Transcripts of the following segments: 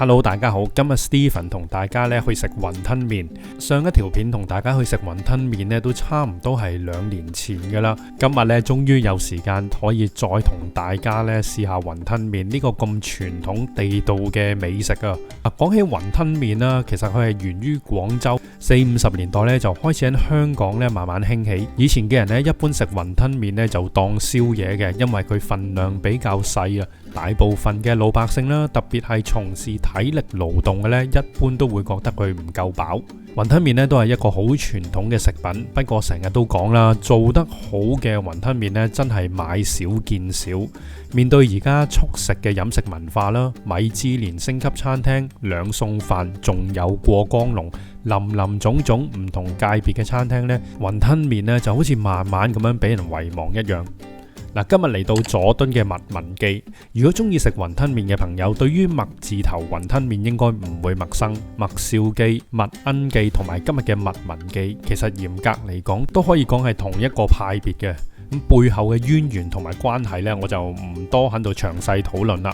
Hello， 大家好，今日 Steven 同大家咧去食雲吞麵。上一條片同大家去食雲吞麵咧，都差唔多係2年前噶啦。今日咧終於有時間可以再同大家咧試下雲吞麵呢個咁傳統地道嘅美食啊！講起雲吞麵啦，其實佢係源於廣州，40-50年代咧就開始喺香港咧慢慢興起。以前嘅人咧一般食雲吞麵咧就當宵夜嘅，因為佢份量比較細啊。大部分嘅老百姓啦，特別係從事體力勞動嘅咧，一般都會覺得佢唔夠飽。雲吞麵咧都係一個好傳統嘅食品，不過成日都講啦，做得好嘅雲吞麵咧真係買少見少。面對而家速食嘅飲食文化啦，米芝蓮星級餐廳、2餸飯，仲有過江龍，林林總總唔同界別嘅餐廳咧，雲吞麵咧就好似慢慢咁樣俾人遺忘一樣。今日嚟到佐敦嘅麥文記，如果中意食雲吞麵嘅朋友，對於麥字頭雲吞麵應該唔會陌生。麥兆記、麥奀記同埋今日嘅麥文記，其實嚴格嚟講都可以講係同一個派別嘅。咁背後嘅淵源同埋關係呢，我就唔多喺度詳細討論啦。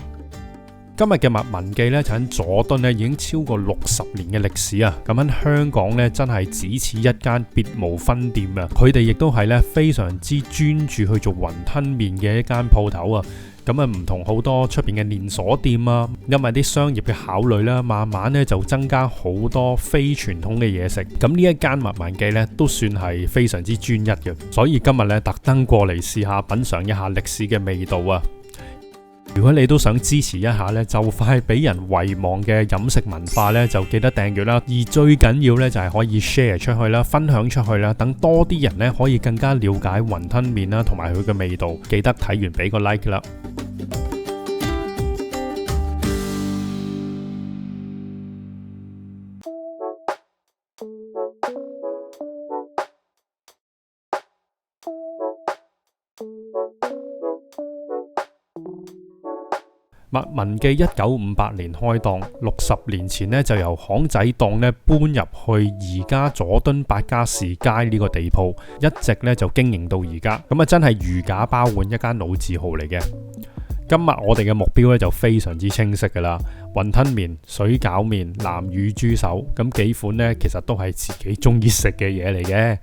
今日嘅麥文記咧就喺佐敦咧已經超過60年嘅歷史啊！咁喺香港咧真係只此一間，別無分店啊！佢哋亦都係咧非常之專注去做雲吞麵嘅一間鋪頭啊！咁啊唔同好多出邊嘅連鎖店啊，因為啲商業嘅考慮啦，慢慢咧就增加好多非傳統嘅嘢食。咁呢一間麥文記咧都算係非常之專一嘅，所以今日咧特登過嚟試下品嘗一下歷史嘅味道啊！如果你都想支持一下咧，就快俾人遺忘嘅飲食文化咧，就記得訂閱啦。而最緊要咧就係可以 share 出去啦，分享出去啦，等多啲人咧可以更加了解雲吞麵啦，同埋佢嘅味道。記得睇完俾個 like 啦。麥文記1958年開檔，60年前呢就由巷仔檔呢搬入去而家佐敦百家士街呢個地鋪，一直呢就經營到而家。咁啊真係如假包換一間老字號嚟嘅。今日我哋嘅目標咧就非常之清晰噶啦，雲吞麵、水餃麵、南乳豬手，咁幾款呢其實都係自己中意食嘅嘢嚟嘅。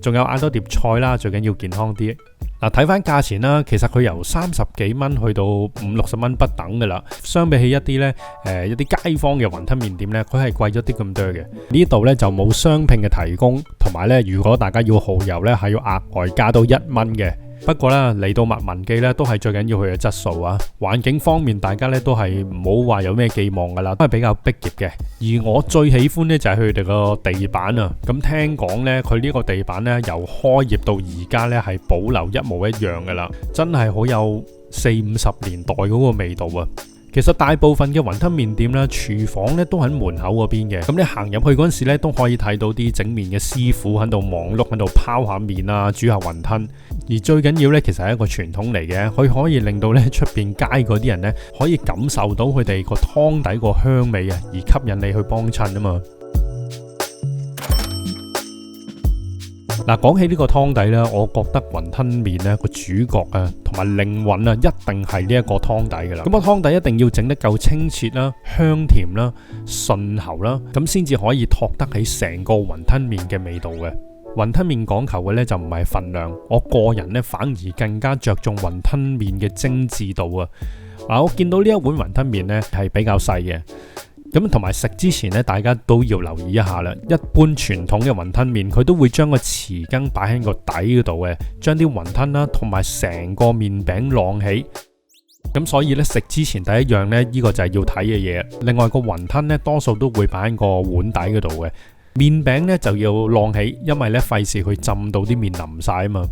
仲有嗌多碟菜啦，最緊要健康啲。睇翻價錢啦，其實佢由30幾蚊去到50-60蚊不等噶啦。相比起一啲呢，一啲街坊嘅雲吞麵店呢，佢係貴咗啲咁多嘅。呢度呢就冇雙拼嘅提供，同埋呢，如果大家要蠔油呢，係要額外加到1蚊嘅。不過咧嚟到麥文記咧都係最緊要佢嘅質素啊，環境方面大家咧都係唔好話有咩寄望噶啦，都係比較逼仄嘅。而我最喜歡呢就係佢哋個地板啊，咁聽講呢，佢呢個地板呢由開業到而家呢係保留一模一樣噶啦，真係好有40-50年代嗰個味道啊！其實大部分嘅雲吞麵店啦，廚房咧都喺門口嗰邊嘅。咁你行入去嗰陣時咧，都可以睇到啲整麵嘅師傅喺度忙碌，喺度拋下麵啊，煮下雲吞。而最緊要咧，其實係一個傳統嚟嘅，佢可以令到咧出邊街嗰啲人咧，可以感受到佢哋個湯底個香味啊，而吸引你去幫襯啊嘛。講起呢個湯底咧，我覺得雲吞麵咧個主角啊，同埋靈魂啊，一定係呢一個湯底噶啦。咁個湯底一定要整得夠清澈啦、香甜啦、順喉啦，咁先至可以托得起成個雲吞麵嘅味道嘅。雲吞麵講求嘅咧就唔係份量，我個人咧反而更加着重雲吞麵嘅精緻度啊！我見到呢一碗雲吞麵咧係比較細嘅。咁同埋食之前咧，大家都要留意一下啦。一般傳統嘅雲吞麵，佢都會將個匙羹擺喺個底嗰度嘅，將啲雲吞啦同埋成個麵餅晾起。咁所以咧食之前第一樣咧，呢個就係要睇嘅嘢。另外個雲吞咧，多數都會擺喺個碗底嗰度嘅。麵餅咧就要晾起，因為咧費事佢浸到啲麵淋晒啊嘛。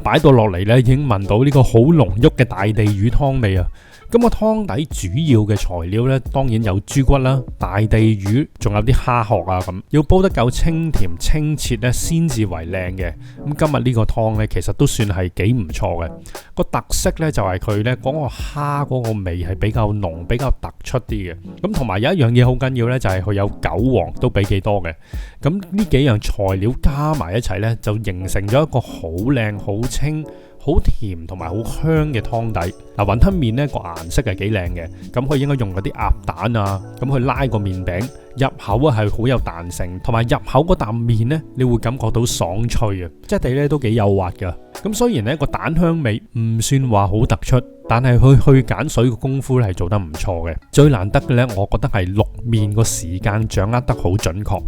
擺到落嚟咧，已經聞到呢個好濃郁嘅大地魚湯味啊！咁個湯底主要嘅材料呢，當然有豬骨啦、大地魚，仲有啲蝦殼啊咁，要煲得夠清甜清澈呢，先至為靚嘅。咁今日呢個湯呢，其實都算係幾唔錯嘅。個特色呢，就係佢呢嗰個蝦嗰個味係比較濃、比較突出啲嘅。咁同埋有一樣嘢好緊要呢，就係佢有韭黃，都俾幾多嘅。咁呢幾樣材料加埋一齊呢，就形成咗一個好靚、好清、好甜同埋好香嘅湯底。嗱，雲吞麵呢個顏色係幾靚嘅，咁佢應該用嗰啲鴨蛋啊，咁去拉個麵餅入口啊係好有彈性，同埋入口嗰啖麵呢，你會感覺到爽脆啊，質地咧都幾幼滑噶。咁雖然呢個蛋香味唔算話好突出，但係佢去鹼水嘅功夫咧係做得唔錯嘅。最難得嘅呢，我覺得係淥麵個時間掌握得好準確，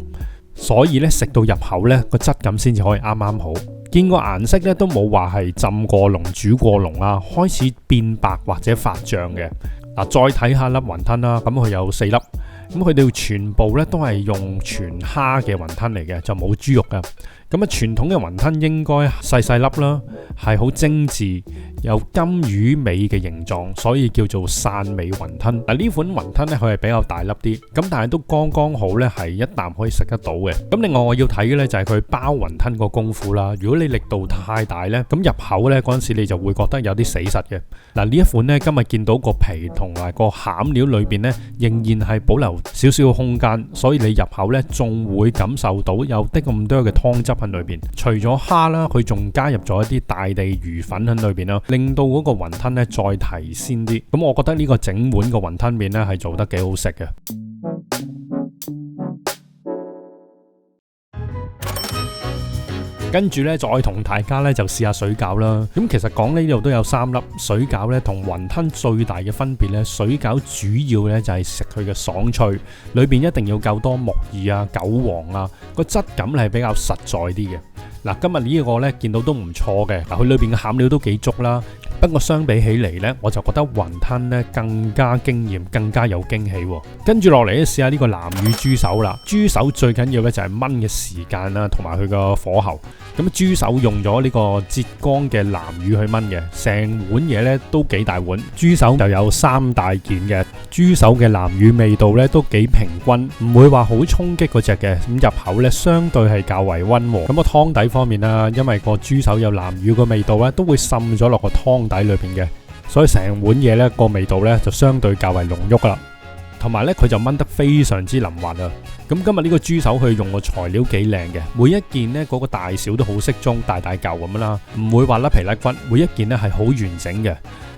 所以咧食到入口呢個質感先至可以啱啱好。見個顏色咧都冇話係浸過籠、煮過籠啊，開始變白或者發脹嘅。嗱，再睇下粒雲吞啦，咁佢有4粒，咁佢哋全部咧都係用全蝦嘅雲吞嚟嘅，就冇豬肉噶。咁啊，傳統嘅雲吞應該細細粒啦，係好精緻，有金魚尾嘅形狀，所以叫做汕尾雲吞。嗱，呢款雲吞咧佢係比較大粒啲，咁但係都剛剛好咧係一啖可以食得到嘅。咁另外我要睇嘅咧就係佢包雲吞個功夫啦。如果你力度太大咧，咁入口咧嗰陣時你就會覺得有啲死實嘅。嗱，呢一款咧今日見到個皮同埋個餡料裏邊咧仍然係保留少少嘅空間，所以你入口咧仲會感受到有啲咁多嘅湯汁喺裏邊。除咗蝦啦，佢仲加入咗一啲大地魚粉喺裏邊啦，令到嗰個雲吞咧再提鮮啲。咁我覺得呢個整碗個雲吞麵咧係做得幾好食嘅。跟住咧，再同大家咧就試下水餃啦。咁其實講呢度都有3粒水餃咧，同雲吞最大嘅分別咧，水餃主要咧就係食佢嘅爽脆，裏邊一定要夠多木耳啊、韭黃啊，個質感係比較實在啲嘅。嗱，今日呢一個咧見到都唔錯嘅，嗱，佢裏邊嘅餡料都幾足啦。不過相比起嚟呢，我就覺得雲吞呢更加驚豔，更加有驚喜。跟住落嚟咧，試下呢個南乳豬手啦。豬手最緊要咧就係燜嘅時間啦，同埋佢個火候。咁豬手用咗呢個浙江嘅南乳去燜嘅，成碗嘢咧都幾大碗。豬手就有3大件嘅，豬手嘅南乳味道咧都幾平均，唔會話好衝擊嗰隻嘅。咁入口咧相對係較為溫和。咁個湯底方面啦，因為個豬手有南乳個味道咧，都會滲咗落個湯底裏邊嘅，所以成碗嘢咧個味道咧就相對較為濃郁噶啦。同埋咧佢就燜得非常之腍滑啊！咁今日呢個豬手佢用個材料幾靚嘅，每一件呢嗰個大小都好適中，大大嚿咁樣啦，唔會話甩皮甩骨，每一件呢係好完整嘅。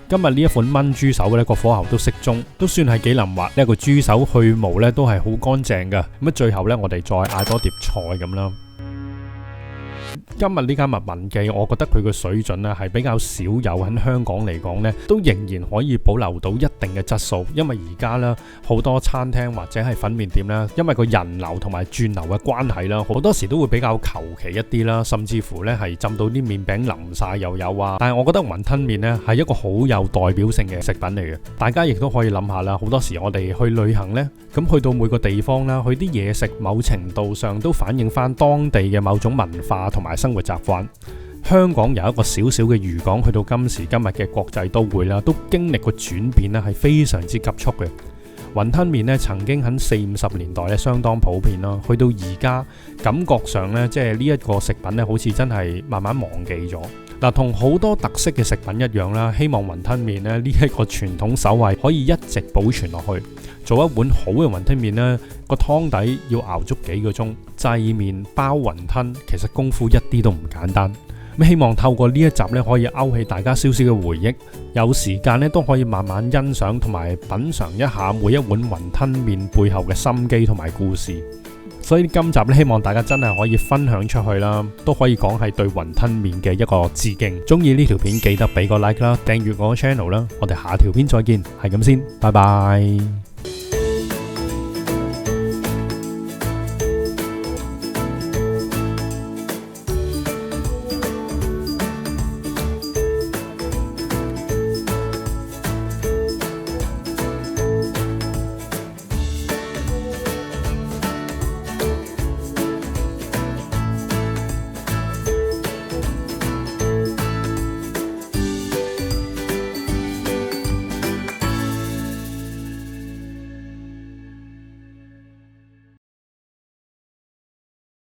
今日呢一款燜豬手呢個火候都適中，都算係幾腍滑。呢個豬手去毛呢都係好乾淨噶。咁啊最後呢我哋再嗌多碟菜咁啦。今日呢間麥文記，我覺得佢個水準咧係比較少有，喺香港嚟講呢都仍然可以保留到一定嘅質素。因為而家呢好多餐廳或者係粉麵店啦，因為個人流同埋轉流嘅關係啦，好多時都會比較求其一啲啦，甚至乎呢係浸到啲麵餅淋晒又有啊。但係我覺得雲吞麵呢係一個好有代表性嘅食品嚟嘅，大家亦都可以諗下啦。好多時我哋去旅行呢，咁去到每個地方啦，去啲嘢食某程度上都反映翻當地嘅某種文化同埋生活習慣。香港由一個小小嘅漁港去到今時今日嘅國際都會啦，都經歷過轉變啦，係非常之急速嘅。雲吞麵咧曾經喺40-50年代咧相當普遍啦，去到而家感覺上咧，即係呢一個食品咧，好似真係慢慢忘記咗。嗱，同好多特色嘅食品一樣啦，希望雲吞麵咧呢一個傳統手藝可以一直保存落去。做一碗好嘅雲吞麵呢，個湯底要熬足幾個鐘，製麵包雲吞其實功夫一啲都唔簡單。咁希望透過呢一集呢，可以勾起大家少少嘅回憶，有時間呢，都可以慢慢欣賞同埋品嘗一下每一碗雲吞麵背後嘅心機同埋故事。所以今集呢，希望大家真係可以分享出去啦，都可以講係對雲吞麵嘅一個致敬。中意呢條片記得俾個 like 啦，訂閱我個 channel 啦，我哋下條片再見，係咁先，拜拜。